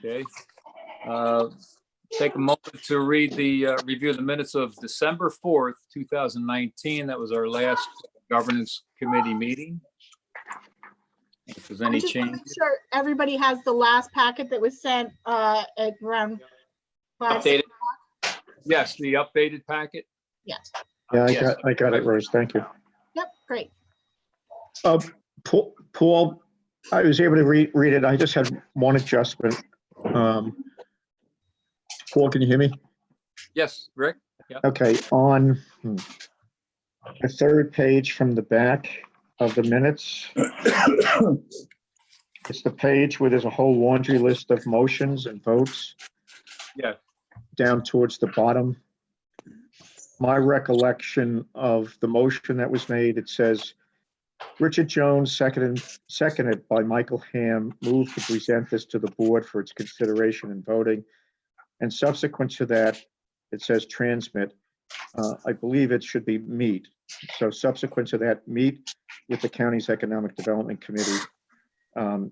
Okay. Take a moment to read review the minutes of December 4th, 2019. That was our last governance committee meeting. If there's any change. Make sure everybody has the last packet that was sent at around 5. Updated. Yes, the updated packet. Yes. Yeah, Yes. I got it, Rose. Thank you. Yep. Great. Paul, I was able to read it. I just had one adjustment. Paul, can you hear me? Yes, Rick. Yeah. Okay, on the third page from the back of the minutes, it's the page where there's a whole laundry list of motions and votes. Yeah. Down towards the bottom. My recollection of the motion that was made, it says, Richard Jones, seconded by Michael Ham, moved to present this to the board for its consideration and voting. And subsequent to that, it says transmit. I believe it should be meet. So subsequent to that, meet with the county's Economic Development Committee on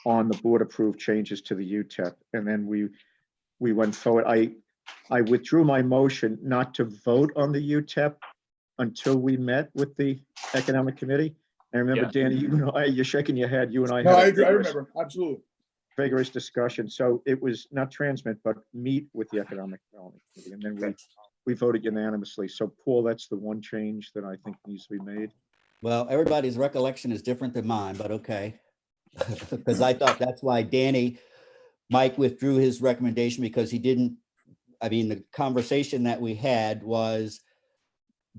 the board approved changes to the UTEP. And then we went forward. I withdrew my motion not to vote on the UTEP until we met with the Economic Committee. I remember, Yeah. Danny, you're shaking your head. You and I No, had I a agree. I remember. Absolutely. vigorous discussion. So it was not transmit, but meet with the Economic Development Committee. And then we voted unanimously. So Paul, that's the one change that I think needs to be made. Well, everybody's recollection is different than mine, but okay. Because I thought that's why Mike withdrew his recommendation because he didn't, the conversation that we had was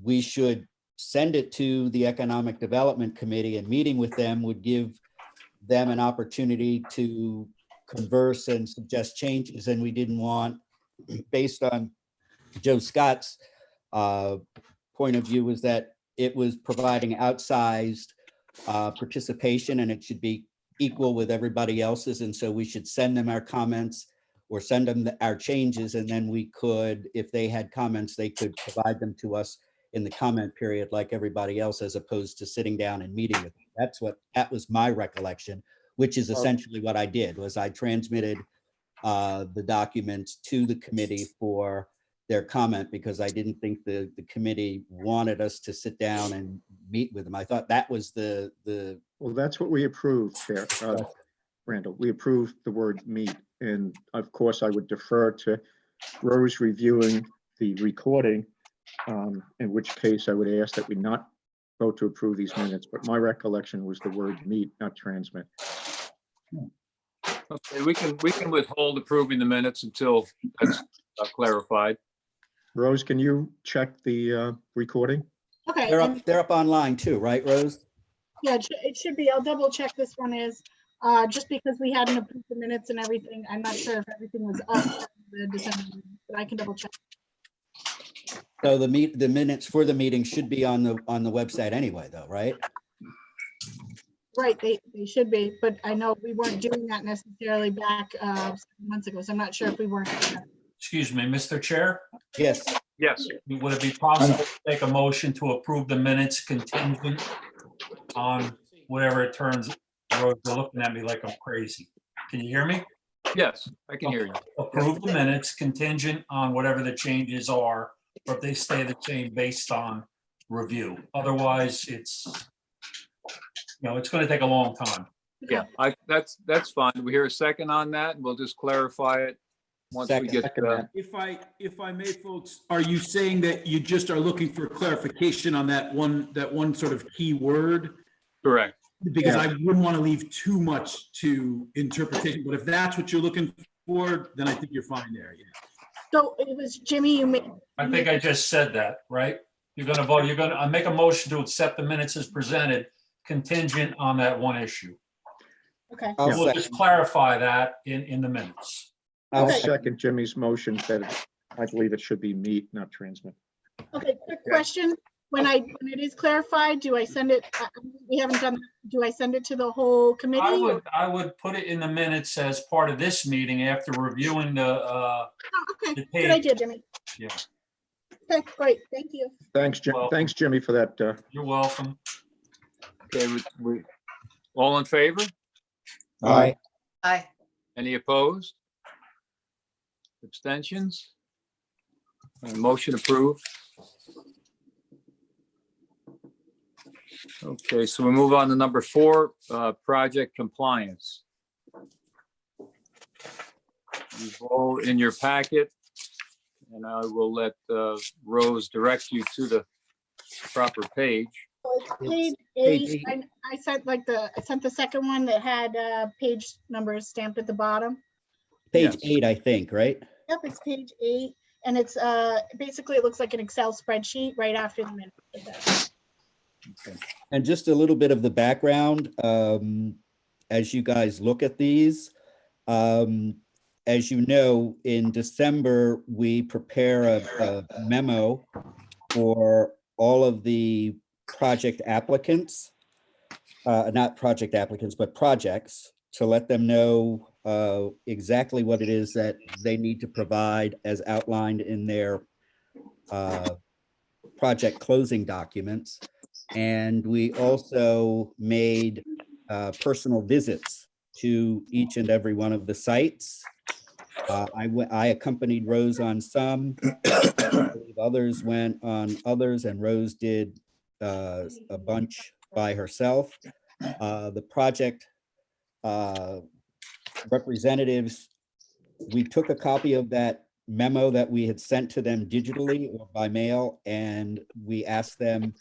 we should send it to the Economic Development Committee, and meeting with them would give them an opportunity to converse and suggest changes. And we didn't want, based on Joe Scott's point of view, was that it was providing outsized participation and it should be equal with everybody else's. And so we should send them our comments or send them our changes. And then we could, if they had comments, they could provide them to us in the comment period like everybody else, as opposed to sitting down and meeting with them. That was my recollection, which is essentially what I did. Was I transmitted the documents to the committee for their comment because I didn't think the committee wanted us to sit down and meet with them. I thought that was the Well, that's what we approved there, Randall. We approved the word meet. And of course, I would defer to Rose reviewing the recording, in which case I would ask that we not vote to approve these minutes. But my recollection was the word meet, not transmit. Okay, we can withhold approving the minutes until that's clarified. Rose, can you check the recording? Okay. they're up online too, right, Rose? Yeah, it should be. I'll double check this one is just because we hadn't approved the minutes and everything. I'm not sure if everything was up for the December meeting, but I can double check. So the minutes for the meeting should be on the website anyway, though, right? Right, they should be, but I know we weren't doing that necessarily back 7 months ago, so I'm not sure if we weren't. Excuse me, Mr. Chair, Yes. Yes. would it be possible to take a motion to approve the minutes contingent on whatever it turns? You're looking at me like I'm crazy. Can you hear me? Yes, I can hear you. Approve the minutes contingent on whatever the changes are, or if they stay the same based on review. Otherwise, it's going to take a long time. Yeah, that's fine. Do we hear a second on that? We'll just clarify it once we get. If I may, folks, are you saying that you just are looking for clarification on that one sort of key word? Correct. Because I wouldn't want to leave too much to interpretation, but if that's what you're looking for, then I think you're fine there. Yeah. So it was Jimmy, I think I just said that, right? You're going to vote. I make a motion to accept the minutes as presented, contingent on that one issue. Okay. We'll just clarify that in the minutes. I'll second Jimmy's motion that I believe it should be meet, not transmit. Okay, quick question. When it is clarified, do I send it? We haven't done. Do I send it to the whole committee? I would put it in the minutes as part of this meeting after reviewing the. Okay, the good idea, Jimmy. Yeah. Okay, great. Thank you. Thanks, Jim. Well, Thanks, Jimmy, for that. You're welcome. Okay, we all in favor? Aye. Aye. Any opposed? Abstentions? Motion approved. Okay, so we move on to number 4, project compliance. You've all in your packet, and I will let Rose direct you to the proper page. It's page Page 8. eight. I sent the second one that had page numbers stamped at the bottom. Page Yes. 8, I think, right? Yep, it's page 8, and it's basically it looks like an Excel spreadsheet right after the minutes. And just a little bit of the background, as you guys look at these, as you know, in December, we prepare a memo for all of the project applicants, not project applicants, but projects, to let them know exactly what it is that they need to provide as outlined in their project closing documents. And we also made personal visits to each and every one of the sites. I accompanied Rose on some, I believe others went on others, and Rose did a bunch by herself. The project representatives, we took a copy of that memo that we had sent to them digitally or by mail, and we asked them,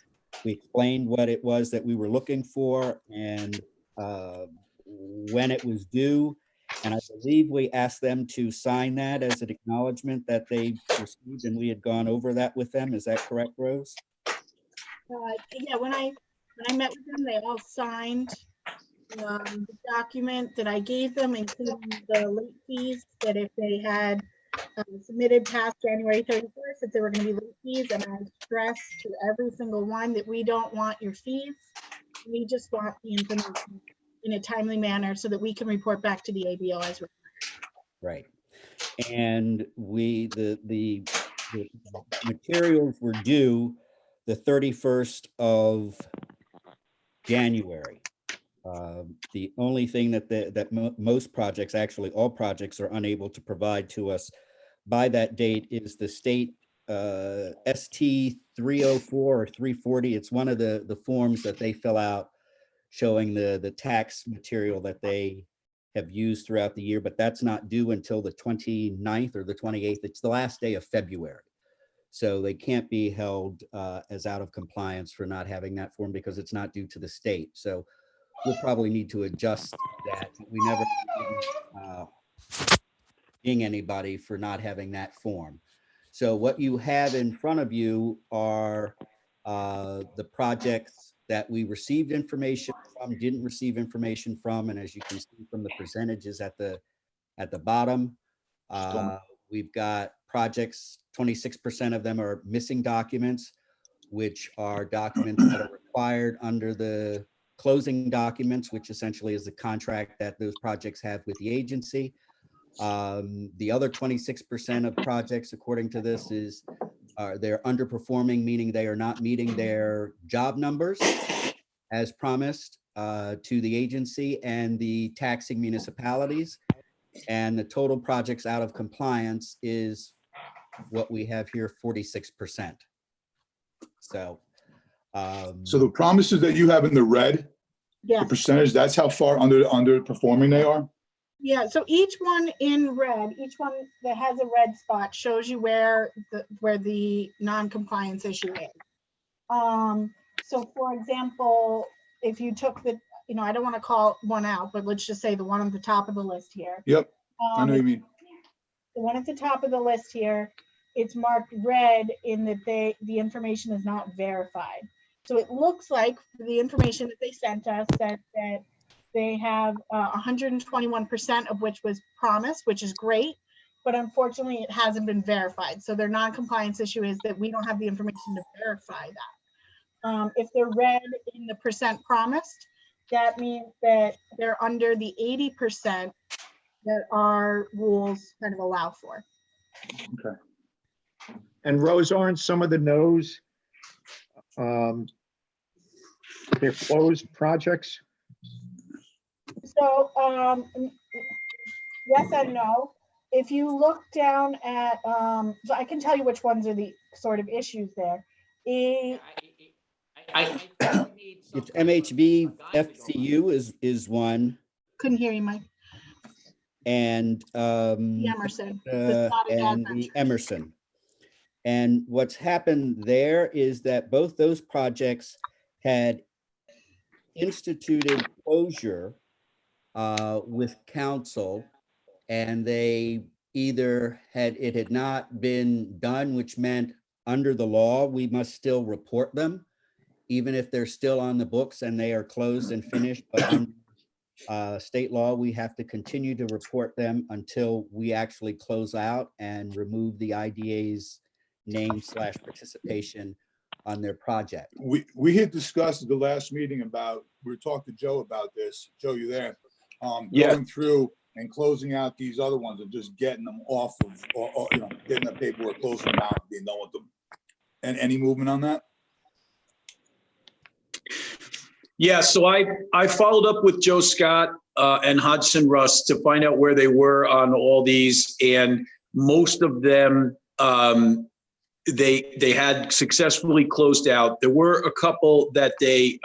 we explained what it was that we were looking for and when it was due. And I believe we asked them to sign that as an acknowledgement that they received, and we had gone over that with them. Is that correct, Rose? Yeah, when I met with them, they all signed the document that I gave them, including the late fees, that if they had submitted past January 31st, that there were going to be late fees. And I stressed to every single one that we don't want your fees. We just want the information in a timely manner so that we can report back to the ABO as required. Right. And the materials were due the 31st of January. The only thing that most projects, actually all projects, are unable to provide to us by that date is the state ST 304 or 340. It's one of the forms that they fill out showing the tax material that they have used throughout the year, but that's not due until the 29th or the 28th. It's the last day of February. So they can't be held as out of compliance for not having that form because it's not due to the state. So we'll probably need to adjust that. We never ding anybody for not having that form. So what you have in front of you are the projects that we received information from, didn't receive information from, and as you can see from the percentages at the bottom, we've got projects, 26% of them are missing documents, which are documents that are required under the closing documents, which essentially is the contract that those projects have with the agency. The other 26% of projects, according to this, is they're underperforming, meaning they are not meeting their job numbers as promised to the agency and the taxing municipalities. And the total projects out of compliance is what we have here, 46%. So the promises that you have in the red, the Yeah. percentage, that's how far underperforming they are? Yeah, so each one in red, each one that has a red spot shows you where the non-compliance issue is. So for example, if you took the, I don't want to call one out, but let's just say the one on the top of the list here. Yep, I know what you mean. The one at the top of the list here, it's marked red in that the information is not verified. So it looks like the information that they sent us that they have 121% of which was promised, which is great, but unfortunately it hasn't been verified. So their non-compliance issue is that we don't have the information to verify that. If they're red in the percent promised, that means that they're under the 80% that our rules kind of allow for. Okay. And Rose, aren't some of the no's, they're closed projects? So yes and no. If you look down at, so I can tell you which ones are the sort of issues there. It's MHB FCU is one, Couldn't hear you, Mike. and The Emerson. the Spotted Dog and the Ventures. Emerson. And what's happened there is that both those projects had instituted closure with council, and they either it had not been done, which meant under the law, we must still report them, even if they're still on the books and they are closed and finished. But under state law, we have to continue to report them until we actually close out and remove the IDA's name / participation on their project. We had discussed at the last meeting about, we were talking to Joe about this. Joe, you there? Yeah. Going through and closing out these other ones and just getting them off of, or, you know, getting the paperwork, closing them out, being done with them. And any movement on that? Yeah, so I followed up with Joe Scott and Hodgson Russ to find out where they were on all these, and most of them they had successfully closed out. There were a couple that they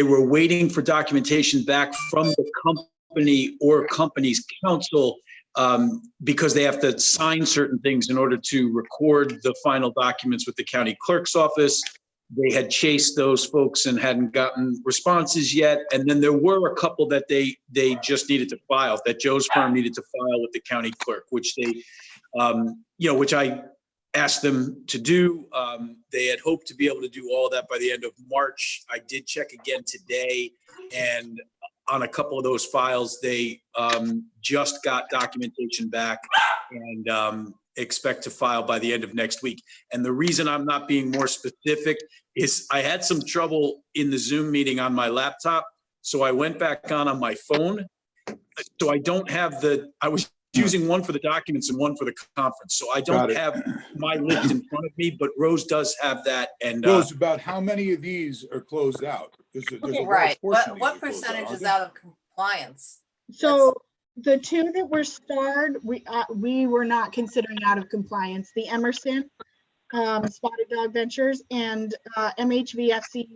were waiting for documentation back from the company or company's counsel because they have to sign certain things in order to record the final documents with the county clerk's office. They had chased those folks and hadn't gotten responses yet. And then there were a couple that they just needed to file, that Joe's firm needed to file with the county clerk, which they, which I asked them to do. They had hoped to be able to do all of that by the end of March. I did check again today, and on a couple of those files, they just got documentation back and expect to file by the end of next week. And the reason I'm not being more specific is I had some trouble in the Zoom meeting on my laptop. So I went back on my phone. So I don't have I was using one for the documents and one for the conference. So I don't have my list in front of me, but Rose does have that. And Rose, about how many of these are closed out? There's a large Right. portion of these What are closed percentage aren't is they? out of compliance? So the two that were starred, we were not considering out of compliance. The Emerson, Spotted Dog Ventures, and MHVFC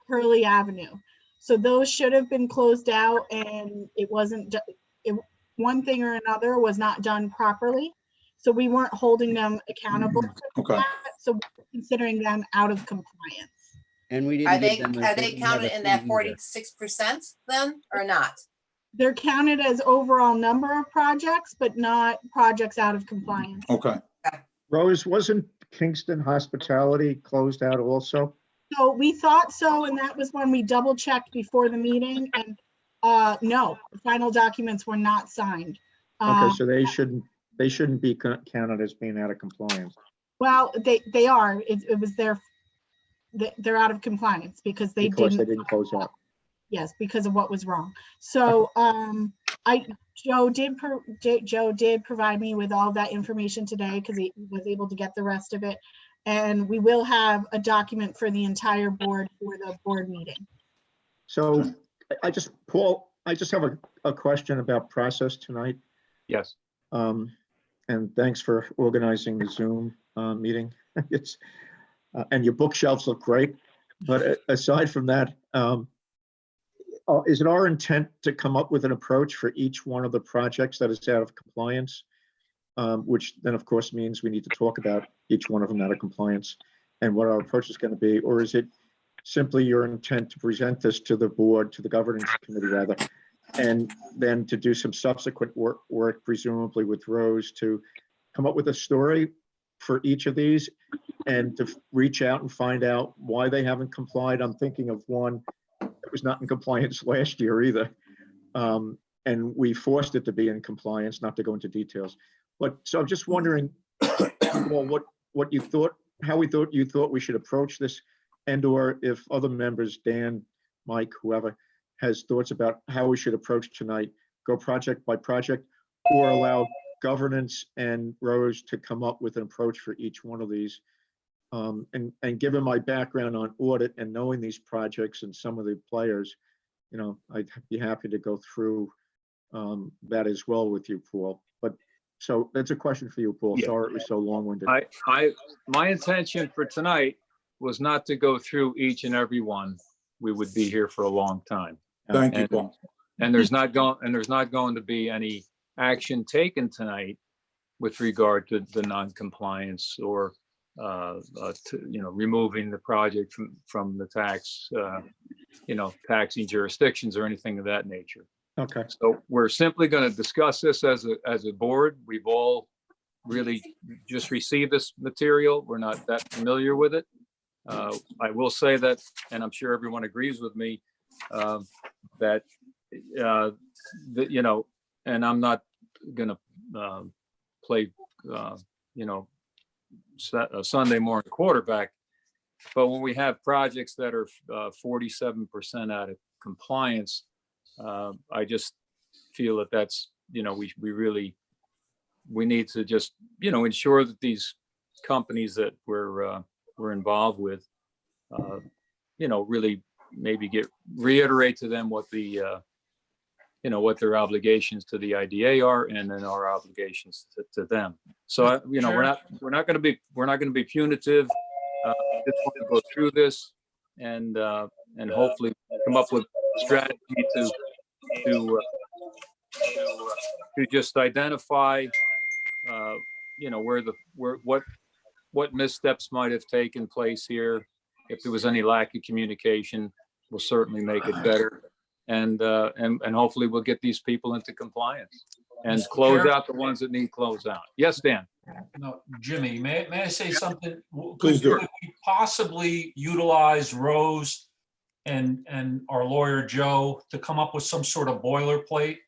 Hurley Avenue. So those should have been closed out, and it wasn't, one thing or another was not done properly. So we weren't holding them accountable for Okay. that. So we're considering them out of compliance. And we Are didn't they, give them. are they counted in that 46% then, or not? They're counted as overall number of projects, but not projects out of compliance. Okay. Rose, wasn't Kingston Hospitality closed out also? So we thought so, and that was when we double checked before the meeting, and no, the final documents were not signed. Okay, so they shouldn't be counted as being out of compliance. Well, they are. It was they're out of compliance because they didn't close out. Yes, because of what was wrong. So Joe did provide me with all that information today because he was able to get the rest of it. And we will have a document for the entire board for the board meeting. So Paul, I just have a question about process tonight. Yes. And thanks for organizing the Zoom meeting. It's and your bookshelves look great. But aside from that, is it our intent to come up with an approach for each one of the projects that is out of compliance? Which then, of course, means we need to talk about each one of them out of compliance and what our approach is going to be. Or is it simply your intent to present this to the board, to the governance committee rather, and then to do some subsequent work presumably with Rose to come up with a story for each of these and to reach out and find out why they haven't complied? I'm thinking of one that was not in compliance last year either. And we forced it to be in compliance, not to go into details. But so I'm just wondering, well, what you thought, how you thought we should approach this, and or if other members, Dan, Mike, whoever, has thoughts about how we should approach tonight, go project by project, or allow governance and Rose to come up with an approach for each one of these. And given my background on audit and knowing these projects and some of the players, I'd be happy to go through that as well with you, Paul. But, so that's a question for you, Paul. Yeah. Sorry it was so long-winded. My intention for tonight was not to go through each and every one. We would be here for a long time. Thank you, And- Paul. And there's not going to be any action taken tonight with regard to the non-compliance or, removing the project from the tax, taxing jurisdictions or anything of that nature. Okay, So we're simply going to discuss this as a board. We've all really just received this material. We're not that familiar with it. I will say that, and I'm sure everyone agrees with me, that and I'm not gonna play, Sunday morning quarterback. But when we have projects that are 47% out of compliance, I just feel that that's, we need to just, ensure that these companies that we're involved with, really maybe reiterate to them what what their obligations to the IDA are, and then our obligations to them. So, we're not going to be punitive. Just want to go through this and hopefully come up with a strategy to just identify, what missteps might have taken place here. If there was any lack of communication, we'll certainly make it better. And hopefully we'll get these people into compliance and Mr. close Chair? out the ones that need closed out. Yes, Dan? No, Jimmy, may I say something? Please do. Could we possibly utilize Rose and our lawyer Joe to come up with some sort of boilerplate?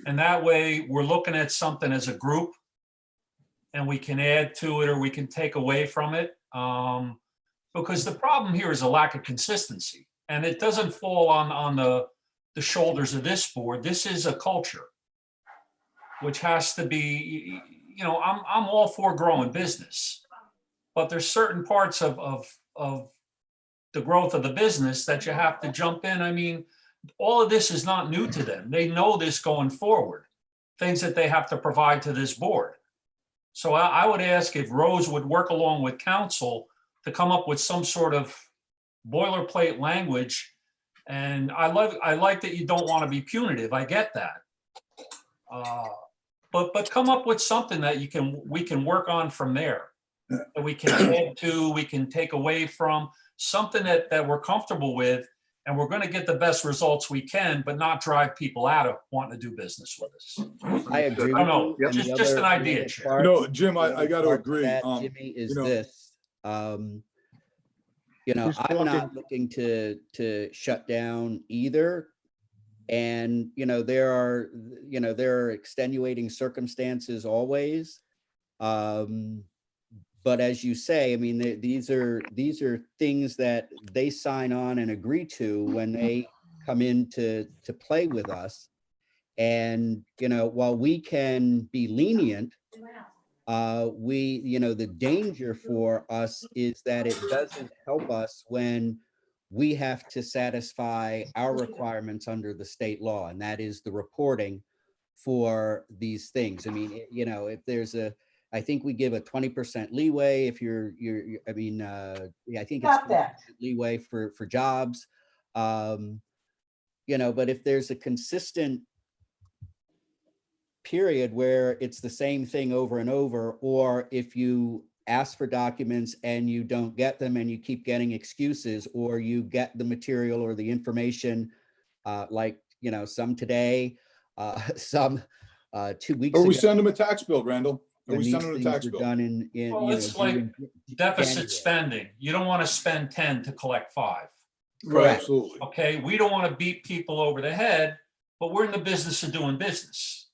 And that way we're looking at something as a group and we can add to it or we can take away from it. Because the problem here is a lack of consistency, and it doesn't fall on the shoulders of this board. This is a culture which has to be, I'm all for growing business, but there's certain parts of the growth of the business that you have to jump in. I mean, all of this is not new to them. They know this going forward, things that they have to provide to this board. So I would ask if Rose would work along with council to come up with some sort of boilerplate language. And I like that you don't want to be punitive. I get that. But come up with something that we can work on from there. That we can add to, we can take away from, something that we're comfortable with, and we're going to get the best results we can, but not drive people out of wanting to do business with us. I agree. I know, with you. And just the an other- idea, the other Chair. part- No, Jim, the I other got to part agree. that, Jimmy, is you know- this. Who's I'm not talking? looking to shut down either. And, there are extenuating circumstances always. But as you say, I mean, these are things that they sign on and agree to when they come in to play with us. And, while we can be lenient, the danger for us is that it doesn't help us when we have to satisfy our requirements under the state law, and that is the reporting for these things. I mean, if there's I think we give a 20% leeway if I think it's 20% leeway for jobs. But if there's a consistent period where it's the same thing over and over, or if you ask for documents and you don't get them and you keep getting excuses, or you get the material or the information, some today, some 2 weeks Or ago. we send them a tax bill, Randall. Or when we these send them a things tax were bill. done in Well, it's like during deficit January. spending. You don't want to spend 10 to collect 5. Right, absolutely. Okay, we don't want to beat people over the head, but we're in the business of doing business.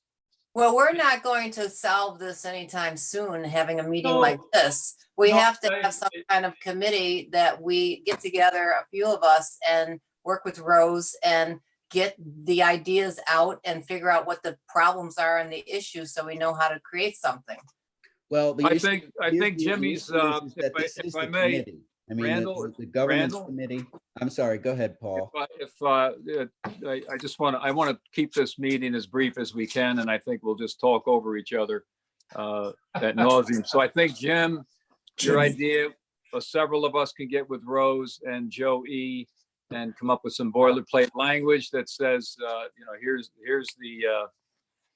Well, we're not going to solve this anytime soon, having a meeting No. like this. We No, have to have some kind of committee that we get together, a few of us, and work with Rose and get the ideas out and figure out what the problems are and the issues so we know how to create something. Well, I think Jimmy's, if I may, I mean, Randall, the governance Randall? committee, I'm sorry, go ahead, Paul. I just want to, I want to keep this meeting as brief as we can, and I think we'll just talk over each other at nauseam. So I think, Jim, your Jimmy. idea, several of us can get with Rose and Joe E. and come up with some boilerplate language that says, here's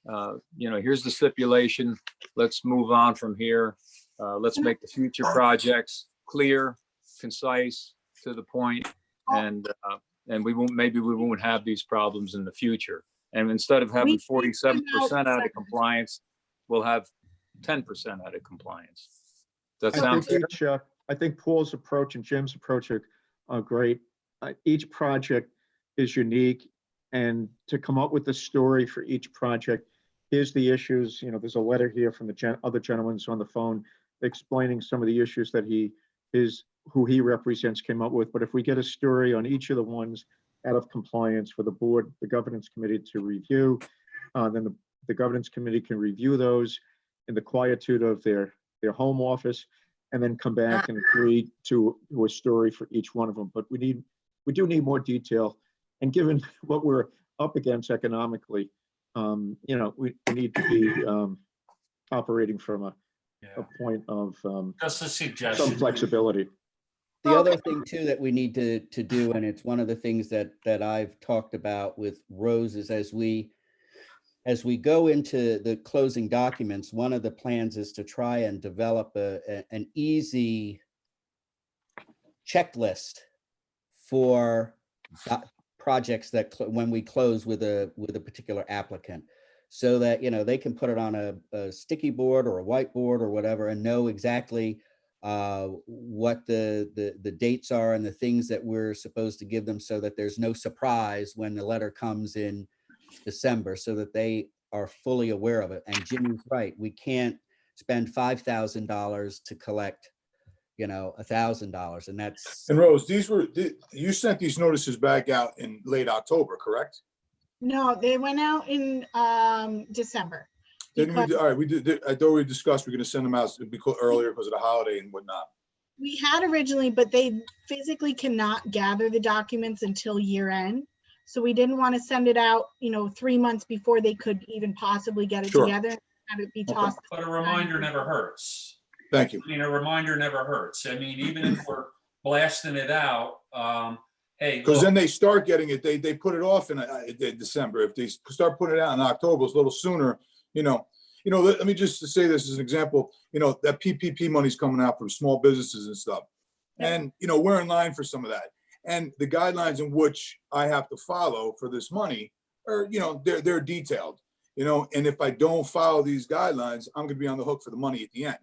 the stipulation. Let's move on from here. Let's make the future projects clear, concise, to the point, and maybe we won't have these problems in the future. And instead of having 47% out of compliance, we'll have 10% out of compliance. Does that sound fair? I think Paul's approach and Jim's approach are great. Each project is unique, and to come up with a story for each project, here's the issues. There's a letter here from the other gentleman's on the phone explaining some of the issues that who he represents came up with. But if we get a story on each of the ones out of compliance for the board, the governance committee to review, then the governance committee can review those in the quietude of their home office, and then come back and agree to a story for each one of them. But we do need more detail. And given what we're up against economically, we need to be operating from a point of Just a suggestion. some flexibility. The other thing too that we need to do, and it's one of the things that I've talked about with Rose, is as we go into the closing documents, one of the plans is to try and develop an easy checklist for projects that when we close with a particular applicant, so that they can put it on a sticky board or a whiteboard or whatever, and know exactly what the dates are and the things that we're supposed to give them, so that there's no surprise when the letter comes in December, so that they are fully aware of it. And Jimmy's right, we can't spend $5,000 to collect $1,000, and that's. And Rose, you sent these notices back out in late October, correct? No, they went out in December. Didn't we? because All right, we did. I thought we discussed we're going to send them out earlier because of the holiday and whatnot. We had originally, but they physically cannot gather the documents until year end. So we didn't want to send it out, 3 months before they could even possibly get it Sure. together and have it be tossed. But a reminder never hurts. Thank you. I mean, a reminder never hurts. I mean, even if we're blasting it out, hey. Because look, then they start getting it. They put it off in December. If they start putting it out in October, it's a little sooner. Let me just say this as an example. That PPP money's coming out for small businesses and stuff, and we're in line for some of that. And the guidelines in which I have to follow for this money are, they're detailed. And if I don't follow these guidelines, I'm going to be on the hook for the money at the end.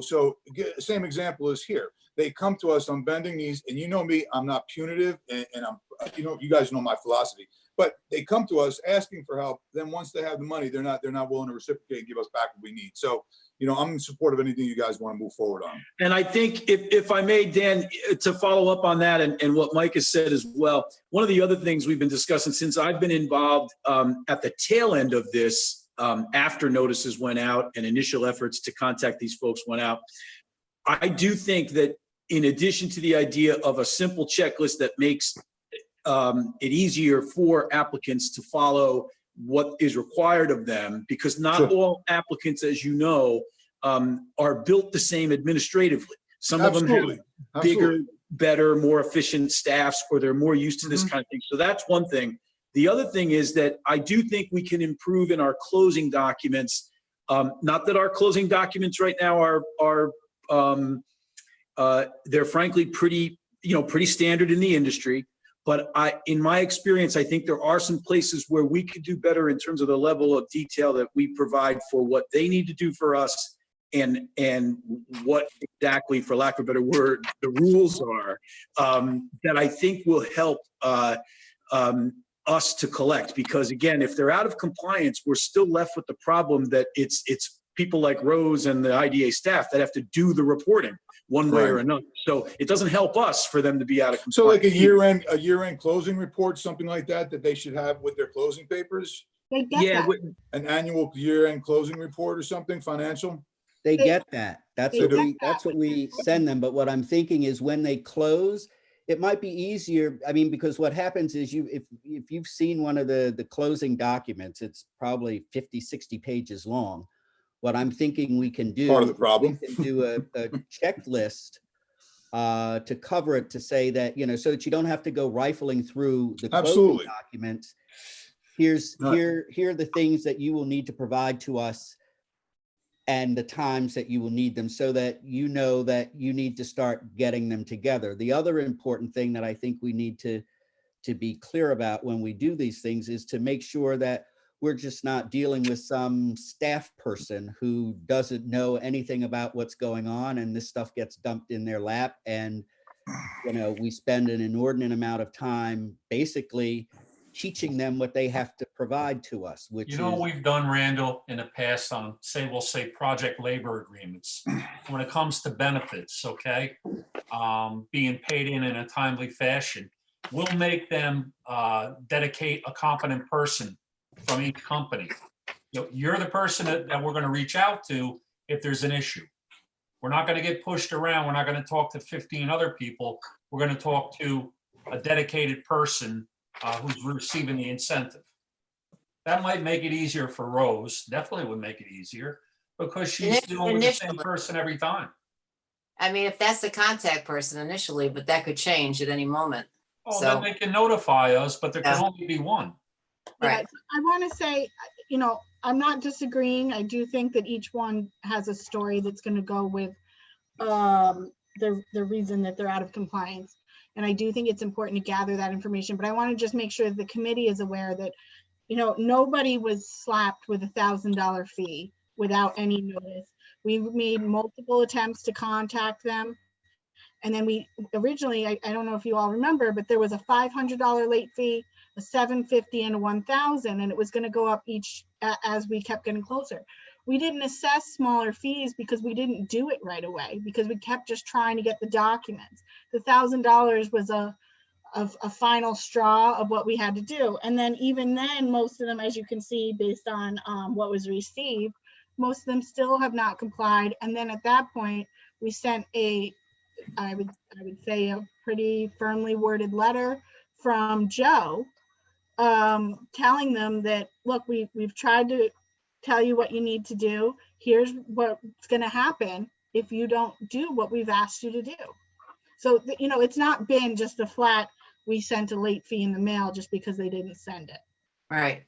So same example is here. They come to us on bending knees, and me, I'm not punitive, and I'm, you guys know my philosophy. But they come to us asking for help. Then once they have the money, they're not willing to reciprocate and give us back what we need. So, I'm in support of anything you guys want to move forward on. And I think if I may, Dan, to follow up on that and what Mike has said as well, one of the other things we've been discussing since I've been involved at the tail end of this, after notices went out and initial efforts to contact these folks went out, I do think that in addition to the idea of a simple checklist that makes it easier for applicants to follow what is required of them, because not Sure. all applicants, as you know, are built the same administratively. Some of them have bigger, better, more efficient staffs, or they're more used to this kind of thing. So that's one thing. The other thing is that I do think we can improve in our closing documents. Not that our closing documents right now they're frankly pretty standard in the industry. But in my experience, I think there are some places where we could do better in terms of the level of detail that we provide for what they need to do for us, and what exactly, for lack of a better word, the rules are, that I think will help us to collect. Because again, if they're out of compliance, we're still left with the problem that it's people like Rose and the IDA staff that have to do the reporting one way or another. So it doesn't help us for them to be out of compliance. So like a year-end closing report, something like that they should have with their closing papers? They get that. An annual year-end closing report or something financial? They They- get that. That's they what get we, that's what we send them. But what I'm thinking is when they close, it might be easier. I mean, because what happens is if you've seen one of the closing documents, it's probably 50, 60 pages long. What I'm thinking we can do. Part of the problem. We can do a checklist to cover it, to say that, so that you don't have to go rifling through the closing Absolutely. documents. Here are the things that you will need to provide to us and the times that you will need them, so that you know that you need to start getting them together. The other important thing that I think we need to be clear about when we do these things is to make sure that we're just not dealing with some staff person who doesn't know anything about what's going on, and this stuff gets dumped in their lap, and we spend an inordinate amount of time basically teaching them what they have to provide to us, which You know what is we've done, Randall, in the past on, we'll say project labor agreements, when it comes to benefits, okay? Being paid in a timely fashion, we'll make them dedicate a competent person from each company. You're the person that we're gonna reach out to if there's an issue. We're not gonna get pushed around. We're not gonna talk to 15 other people. We're gonna talk to a dedicated person who's receiving the incentive. That might make it easier for Rose, definitely would make it easier, because she's dealing with the same Initially. person every time. I mean, if that's the contact person initially, but that could change at any moment. Oh, So- then they can notify us, but there can Yeah. only be one. Right. I want to say, I'm not disagreeing. I do think that each one has a story that's going to go with the reason that they're out of compliance. And I do think it's important to gather that information, but I want to just make sure the committee is aware that, nobody was slapped with $1,000 fee without any notice. We made multiple attempts to contact them. And then we originally, I don't know if you all remember, but there was a $500 late fee, a $750 and a $1,000, and it was going to go up each as we kept getting closer. We didn't assess smaller fees because we didn't do it right away, because we kept just trying to get the documents. The $1,000 was a final straw of what we had to do. And then even then, most of them, as you can see, based on what was received, most of them still have not complied. And then at that point, we sent I would say a pretty firmly worded letter from Joe, telling them that, look, we've tried to tell you what you need to do. Here's what's going to happen if you don't do what we've asked you to do. So, it's not been just a flat, we sent a late fee in the mail just because they didn't send it. Right.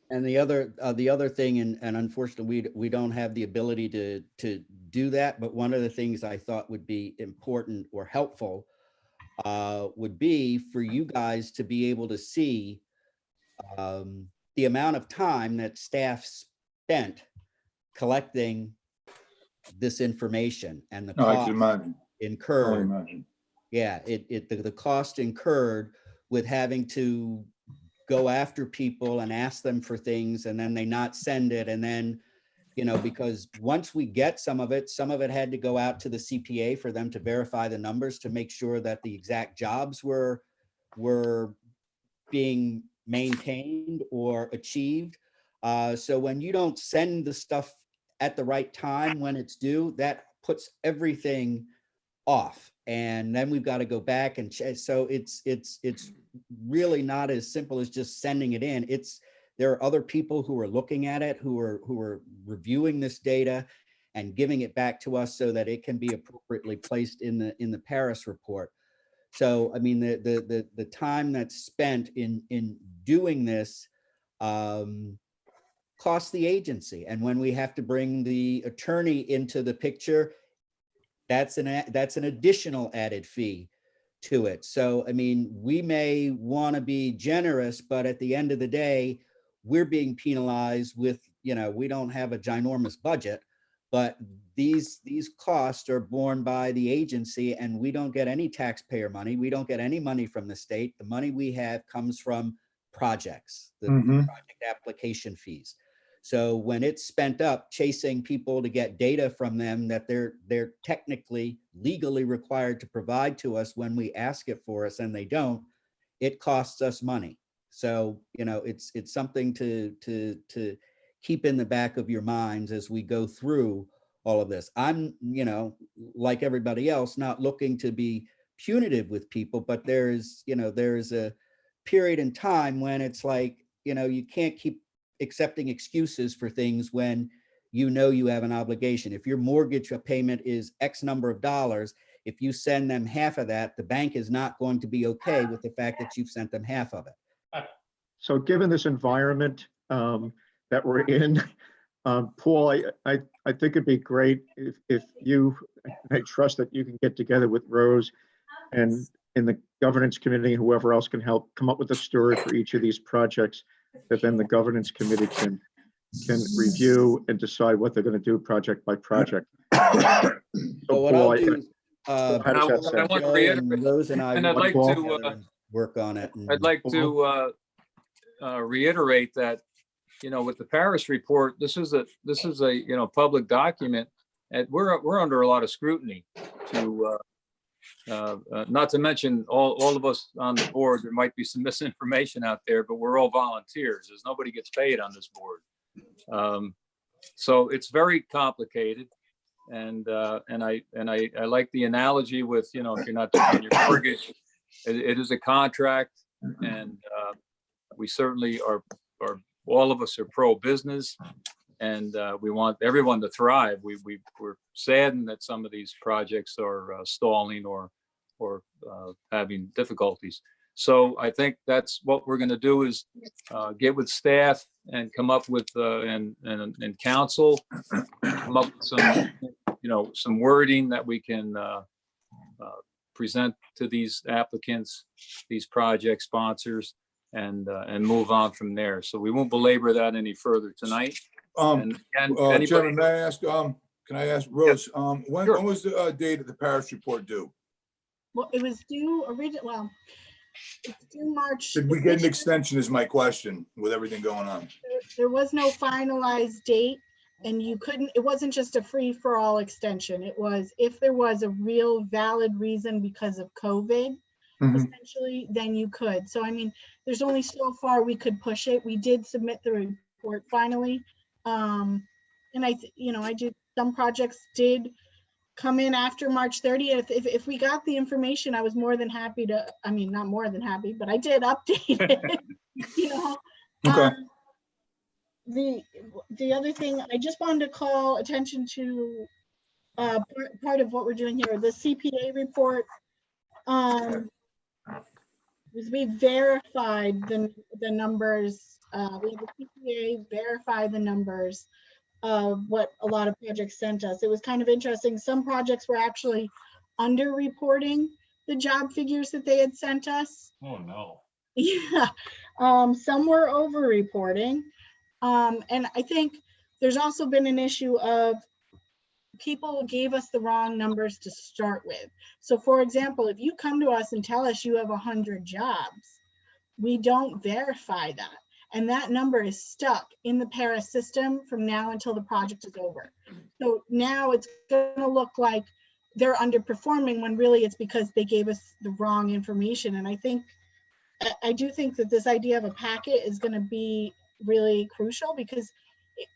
And the other thing, and unfortunately, we don't have the ability to do that. But one of the things I thought would be important or helpful would be for you guys to be able to see the amount of time that staff spent collecting this information and the No, I cost can imagine. I can incurred. imagine. Yeah, the cost incurred with having to go after people and ask them for things, and then they not send it. And then, because once we get some of it had to go out to the CPA for them to verify the numbers to make sure that the exact jobs were being maintained or achieved. So when you don't send the stuff at the right time when it's due, that puts everything off. And then we've got to go back and check. So it's really not as simple as just sending it in. There are other people who are looking at it, who are reviewing this data and giving it back to us so that it can be appropriately placed in the Paris report. So, I mean, the time that's spent in doing this costs the agency. And when we have to bring the attorney into the picture, that's an additional added fee to it. So, I mean, we may want to be generous, but at the end of the day, we're being penalized with, we don't have a ginormous budget, but these costs are borne by the agency, and we don't get any taxpayer money. We don't get any money from the state. The money we have comes from projects, the project application fees. So when it's spent up chasing people to get data from them that they're technically legally required to provide to us when we ask it for us and they don't, it costs us money. So, it's something to keep in the back of your minds as we go through all of this. I'm, like everybody else, not looking to be punitive with people, but there's a period in time when it's like, you can't keep accepting excuses for things when you have an obligation. If your mortgage payment is X number of dollars, if you send them half of that, the bank is not going to be okay with the fact that you've sent them half of it. So given this environment that we're in, Paul, I think it'd be great if you, I trust that you can get together with Rose and in the governance committee, whoever else can help come up with a story for each of these projects that then the governance committee can review and decide what they're going to do project by project. So But what Paul, I'll do is, how does that I sound? want to Joe reiterate, and Rose and I and will I'd like get to, together and work on it. I'd like to reiterate that, with the Paris report, this is a public document, and we're under a lot of scrutiny to not to mention all of us on the board. There might be some misinformation out there, but we're all volunteers. There's nobody gets paid on this board. So it's very complicated. And I like the analogy with, if you're not paying your mortgage, it is a contract, and we certainly are all of us are pro-business, and we want everyone to thrive. We're saddened that some of these projects are stalling or having difficulties. So I think that's what we're going to do is get with staff and come up with and council, come up with some wording that we can present to these applicants, these project sponsors, and move on from there. So we won't belabor that any further tonight. And anybody, Chairman, may I ask, can I ask Rose, when Sure. was the date of the Paris report due? Well, it was due it's due March. Did we get an extension is my question with everything going on. There was no finalized date, and it wasn't just a free for all extension. It was, if there was a real valid reason because of COVID, essentially, then you could. So, I mean, there's only so far we could push it. We did submit the report finally. And some projects did come in after March 30th. If we got the information, I was more than happy to, not more than happy, but I did update it, Okay. The other thing, I just wanted to call attention to part of what we're doing here, the CPA report. We verified the numbers. We have the CPA verify the numbers of what a lot of projects sent us. It was kind of interesting. Some projects were actually under-reporting the job figures that they had sent us. Oh, no. Yeah. Some were over-reporting. And I think there's also been an issue of people gave us the wrong numbers to start with. So for example, if you come to us and tell us you have 100 jobs, we don't verify that. And that number is stuck in the Paris system from now until the project is over. So now it's going to look like they're underperforming when really it's because they gave us the wrong information. And I do think that this idea of a packet is going to be really crucial, because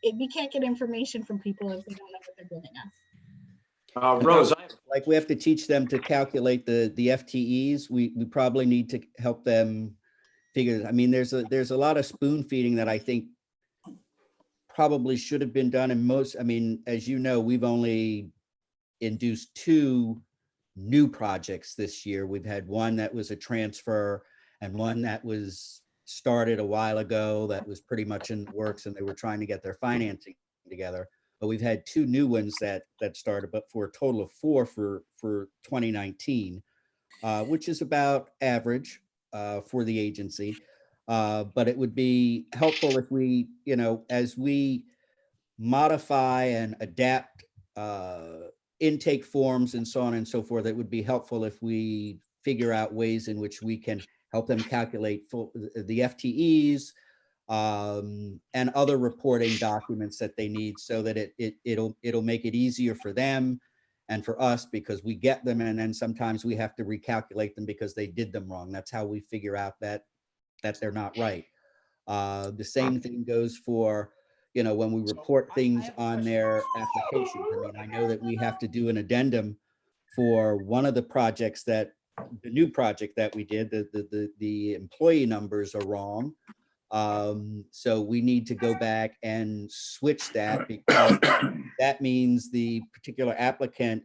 we can't get information from people if they don't know what they're giving us. Rose, Like we have to teach them to calculate the FTEs. We probably need to help them figure. There's a lot of spoon feeding that I think probably should have been done. And as you know, we've only induced 2 new projects this year. We've had one that was a transfer and one that was started a while ago that was pretty much in the works, and they were trying to get their financing together. But we've had 2 new ones that started, but for a total of 4 for 2019, which is about average for the agency. But it would be helpful if we, as we modify and adapt intake forms and so on and so forth, it would be helpful if we figure out ways in which we can help them calculate the FTEs and other reporting documents that they need, so that it'll make it easier for them and for us, because we get them and then sometimes we have to recalculate them because they did them wrong. That's how we figure out that they're not right. The same thing goes for, when we report things on their applications. I mean, I know that we have to do an addendum for one of the projects the new project that we did, the employee numbers are wrong. So we need to go back and switch that, because that means the particular applicant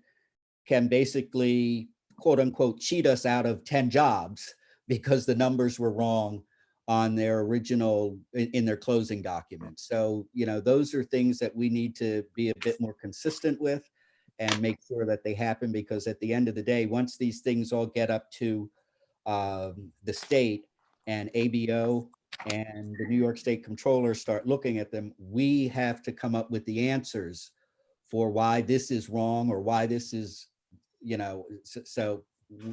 can basically, quote unquote, cheat us out of 10 jobs because the numbers were wrong on their original, in their closing documents. So, those are things that we need to be a bit more consistent with and make sure that they happen, because at the end of the day, once these things all get up to the state and ABO and the New York State Controller start looking at them, we have to come up with the answers for why this is wrong or why this is, so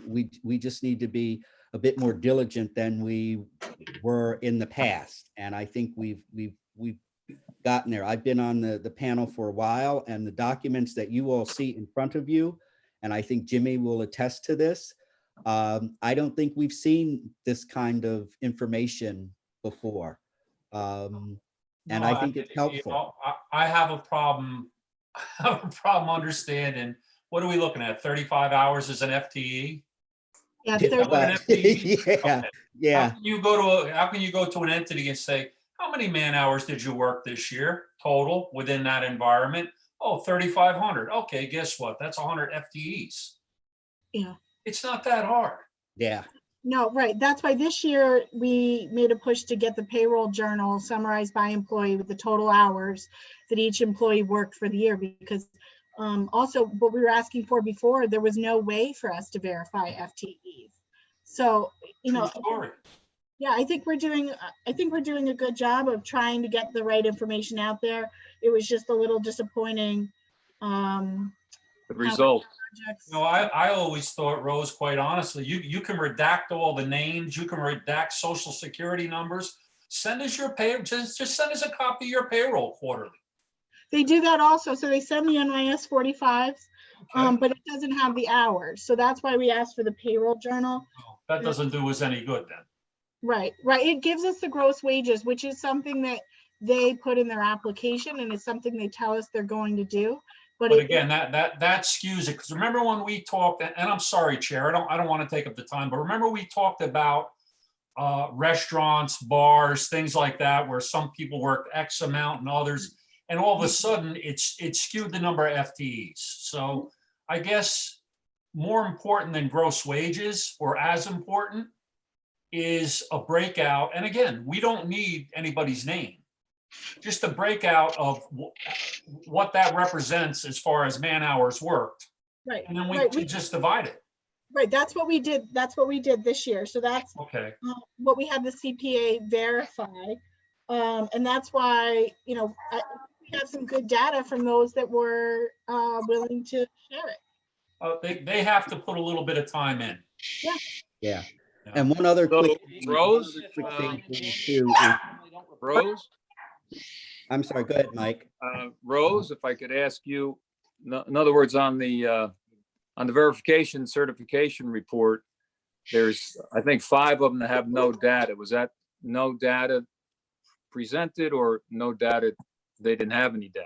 we just need to be a bit more diligent than we were in the past. And I think we've gotten there. I've been on the panel for a while, and the documents that you all see in front of you, and I think Jimmy will attest to this, I don't think we've seen this kind of information before. And No, I think it's helpful. I have a problem, understanding, what are we looking at? 35 hours as an FTE? Yeah, Yeah, 30 well, yeah, yeah. How can you go to an entity and say, how many man hours did you work this year total within that environment? Oh, 3,500. Okay, guess what? That's 100 FTEs. Yeah. It's not that hard. Yeah. No, right. That's why this year we made a push to get the payroll journal summarized by employee with the total hours that each employee worked for the year, because also what we were asking for before, there was no way for us to verify FTEs. So, True story. yeah, I think we're doing a good job of trying to get the right information out there. It was just a little disappointing. The result. No, I always thought, Rose, quite honestly, you can redact all the names, you can redact social security numbers. Send us your pay, just send us a copy of your payroll quarterly. They do that also. So they send the NIS 45s, but it doesn't have the hours. So that's why we asked for the payroll journal. Oh, that doesn't do us any good then. Right. It gives us the gross wages, which is something that they put in their application, and it's something they tell us they're going to do. But again, that skews it, because remember when we talked, and I'm sorry, Chair, I don't want to take up the time, but remember we talked about restaurants, bars, things like that, where some people worked X amount and others, and all of a sudden it skewed the number of FTEs. So I guess more important than gross wages, or as important, is a breakout. And again, we don't need anybody's name, just a breakout of what that represents as far as man hours worked. Right. And then we just divide it. Right. That's what we did. That's what we did this year. So that's okay. What we had the CPA verify. And that's why, we have some good data from those that were willing to share it. They have to put a little bit of time in. Yeah. Yeah. And one other quick Rose, thing too is, Rose, I'm sorry, go ahead, Mike. Rose, if I could ask you, in other words, on the verification certification report, there's, I think, 5 of them that have no data. Was that no data presented, or no data, they didn't have any data?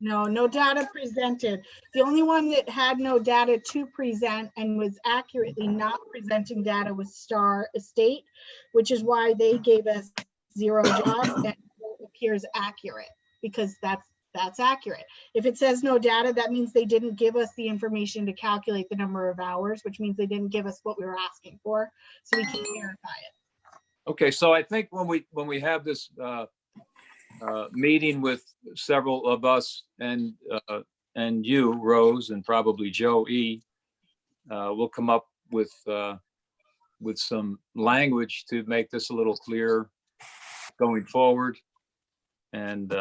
No data presented. The only one that had no data to present and was accurately not presenting data was Star Estate, which is why they gave us 0 jobs, and it appears accurate, because that's accurate. If it says no data, that means they didn't give us the information to calculate the number of hours, which means they didn't give us what we were asking for, so we can't verify it. Okay, so I think when we have this meeting with several of us and you, Rose, and probably Joe E, we'll come up with some language to make this a little clearer going forward. And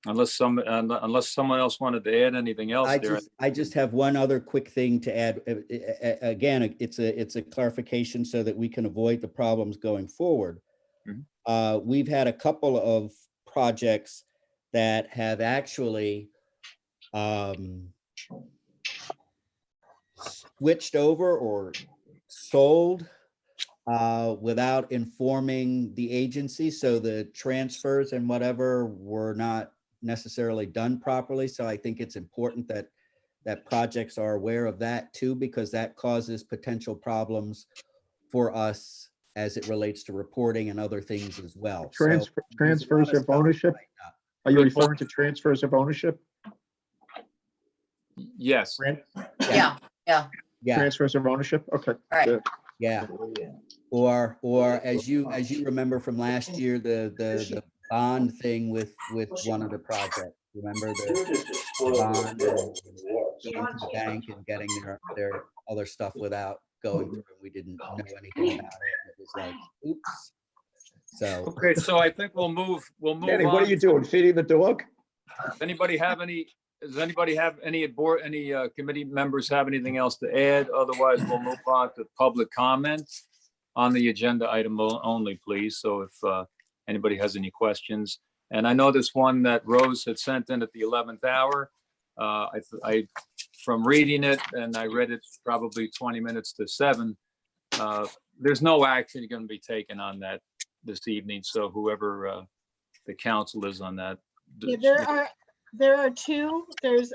unless someone else wanted to add anything else there. I just have one other quick thing to add. Again, it's a clarification so that we can avoid the problems going forward. Mm-hmm. We've had a couple of projects that have actually switched over or sold without informing the agency. So the transfers and whatever were not necessarily done properly. So I think it's important that projects are aware of that too, because that causes potential problems for us as it relates to reporting and other things as well. So there's a lot Transfers of stuff to ownership? tighten up. Are you Good point. referring to transfers of ownership? Yes. Yeah, yeah. Yeah, Transfers of ownership? Okay. Right. good. yeah. Or as you remember from last year, the bond thing with one of the projects. Remember the bond and going to the bank and getting their other stuff without going through. We didn't know anything about it. It was like, oops. So Okay, so I think we'll move Danny, what are on. you doing? Feeding the dog? Does anybody have any committee members have anything else to add? Otherwise, we'll move on to public comments on the agenda item only, please. So if anybody has any questions. And I know this one that Rose had sent in at the 11th hour. I from reading it, and I read it probably 20 minutes to 7. There's no action going to be taken on that this evening. So whoever the council is on that. Yeah, there are two. There's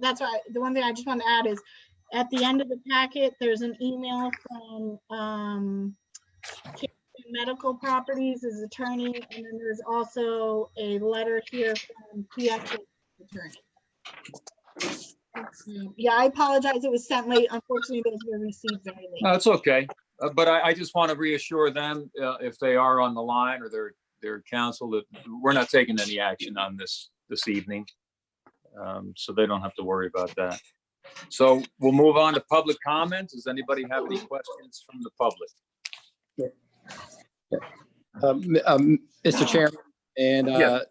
that's why the one thing I just want to add is at the end of the packet, there's an email from Medical Properties, his attorney, and then there's also a letter here from PX's attorney. Yeah, I apologize. It was sent late. Unfortunately, those were received very late. No, it's okay. But I just want to reassure them if they are on the line or their counsel that we're not taking any action on this evening. So they don't have to worry about that. So we'll move on to public comments. Does anybody have any questions from the public? Mr. Chairman, and Yeah.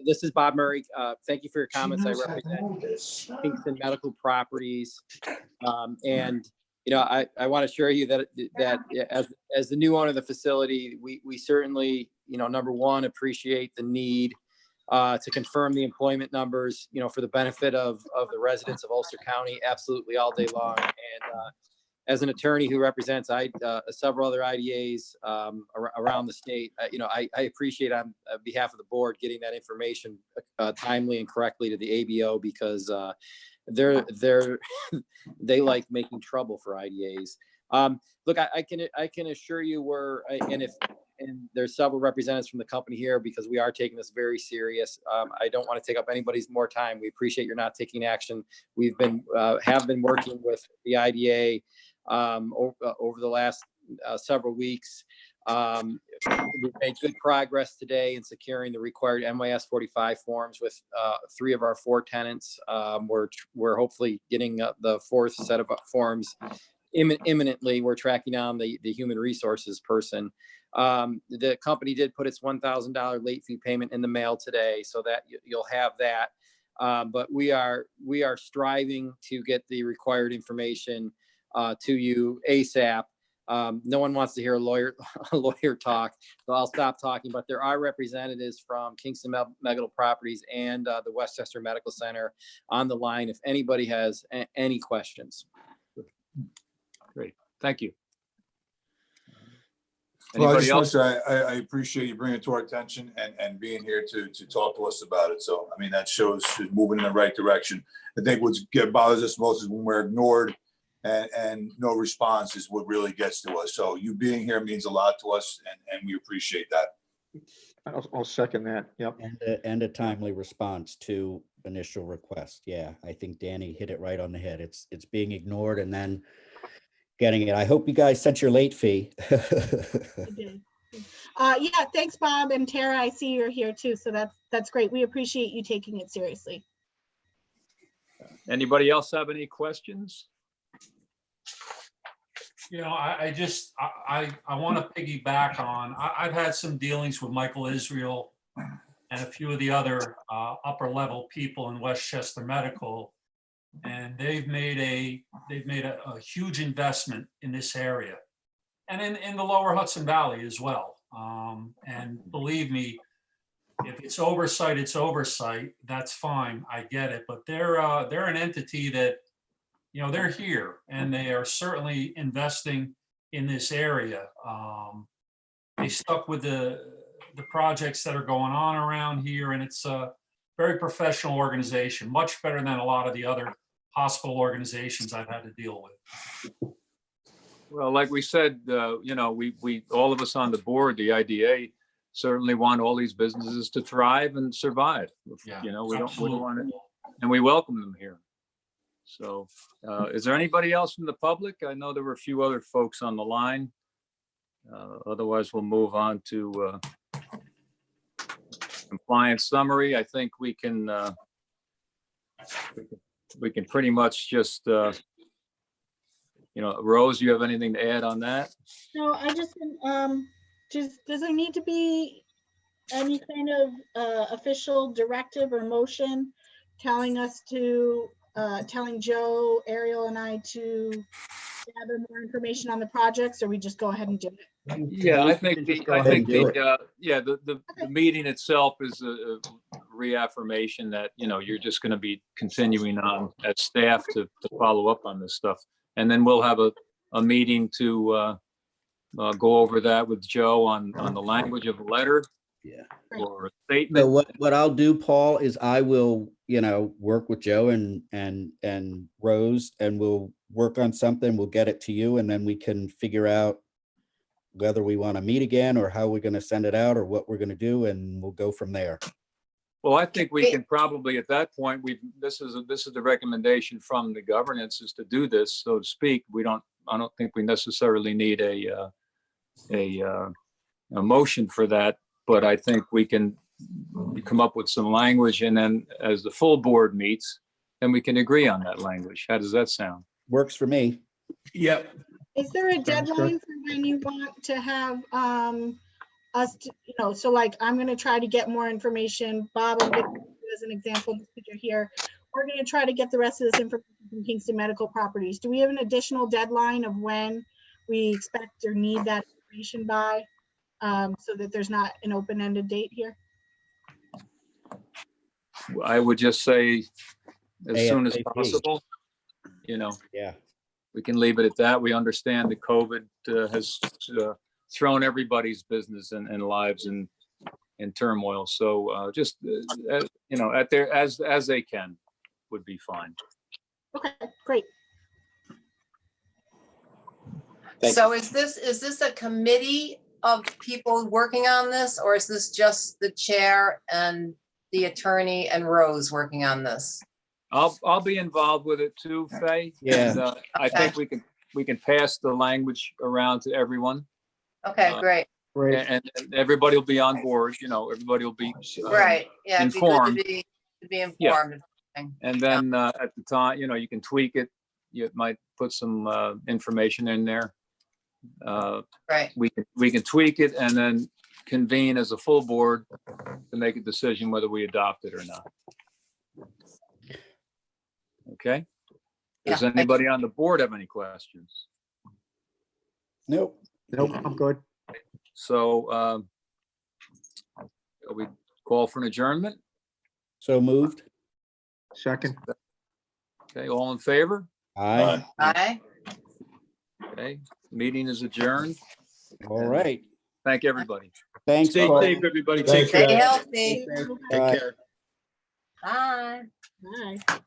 this is Bob Murray. Thank you for your comments. I represent Kingston Medical Properties. And, you know, I want to assure you that as the new owner of the facility, we certainly, you know, number one, appreciate the need to confirm the employment numbers, you know, for the benefit of the residents of Ulster County, absolutely all day long. And as an attorney who represents several other IDAs around the state, you know, I appreciate on behalf of the board getting that information timely and correctly to the ABO, because they like making trouble for IDAs. Look, I can assure you and there's several representatives from the company here, because we are taking this very serious. I don't want to take up anybody's more time. We appreciate you're not taking action. We've been have been working with the IDA over the last several weeks. We've made good progress today in securing the required NYS 45 forms with 3 of our 4 tenants. We're hopefully getting the 4th set of forms imminently. We're tracking down the human resources person. The company did put its $1,000 late fee payment in the mail today, so that you'll have that. But we are striving to get the required information to you ASAP. No one wants to hear a lawyer talk, so I'll stop talking. But there are representatives from Kingston Medical Properties and the Westchester Medical Center on the line if anybody has any questions. Great, thank you. Well, I Anybody just want to else? say, I appreciate you bringing it to our attention and being here to talk to us about it. So, I mean, that shows you're moving in the right direction. I think what bothers us most is when we're ignored and no response is what really gets to us. So you being here means a lot to us, and we appreciate that. I'll second that. Yep. And a timely response to initial request. Yeah, I think Danny hit it right on the head. It's being ignored and then getting it. I hope you guys sent your late fee. Yeah, thanks, Bob and Tara. I see you're here too, so that's great. We appreciate you taking it seriously. Anybody else have any questions? You know, I want to piggyback on, I've had some dealings with Michael Israel and a few of the other upper level people in Westchester Medical, and they've made a huge investment in this area and in the lower Hudson Valley as well. And believe me, if it's oversight, it's oversight. That's fine. I get it. But they're an entity that, you know, they're here and they are certainly investing in this area. They stuck with the projects that are going on around here, and it's a very professional organization, much better than a lot of the other hospital organizations I've had to deal with. Well, like we said, we, all of us on the board, the IDA, certainly want all these businesses to thrive and survive. Yeah, We don't want it, absolutely. and we welcome them here. So, is there anybody else from the public? I know there were a few other folks on the line. Otherwise, we'll move on to compliance summary. I think we can pretty much just, Rose, you have anything to add on that? No, I just, does there need to be any kind of official directive or motion telling us to, telling Joe, Ariel and I to gather more information on the projects, or we just go ahead and do it? Yeah, I think, the Okay. meeting itself is a reaffirmation that, you're just going to be continuing on as staff to follow up on this stuff. And then we'll have a meeting to go over that with Joe on the language of a letter. Yeah. Or a So statement. what I'll do, Paul, is I will, work with Joe and Rose, and we'll work on something. We'll get it to you, and then we can figure out whether we want to meet again or how we're going to send it out or what we're going to do, and we'll go from there. Well, I think we can probably, at that point, this is the recommendation from the governance, is to do this, so to speak. I don't think we necessarily need a motion for that, but I think we can come up with some language, and then as the full board meets, then we can agree on that language. How does that sound? Works for me. Yep. Is there a Sounds good. deadline for when you want to have us to, so like, I'm gonna try to get more information. Bob, I'm giving you as an example, just because you're here. We're gonna try to get the rest of this information from Kingston Medical Properties. Do we have an additional deadline of when we expect or need that information by? So that there's not an open-ended date here? I would just say as soon as ASAP. possible. Yeah. We can leave it at that. We understand that COVID has thrown everybody's business and lives in turmoil. So just, at their, as they can, would be fine. Okay, great. Thank So is this a committee of people working on this, or is this just the chair and the attorney and Rose working on this? I'll be involved with it too, Faye. Yeah. And, I think we can pass the language around to everyone, Okay, great. Great. and everybody will be on board. Everybody will be Right, yeah, it'd be good informed. to be informed. And then at the time, you can tweak it. You might put some information in there. Right, We can tweak it and then convene as a full board to make a decision whether we adopt it or not. Okay? Does Yeah, anybody on the board have any questions? Nope. Nope, I'm good. So we call for an adjournment? So moved. Second. Okay, all in favor? Aye. aye. Okay, meeting is adjourned. All right. Thank everybody. Thanks, Stay Paul. safe, everybody. Thank Take care. Stay healthy. Bye. Take care. Bye. Bye.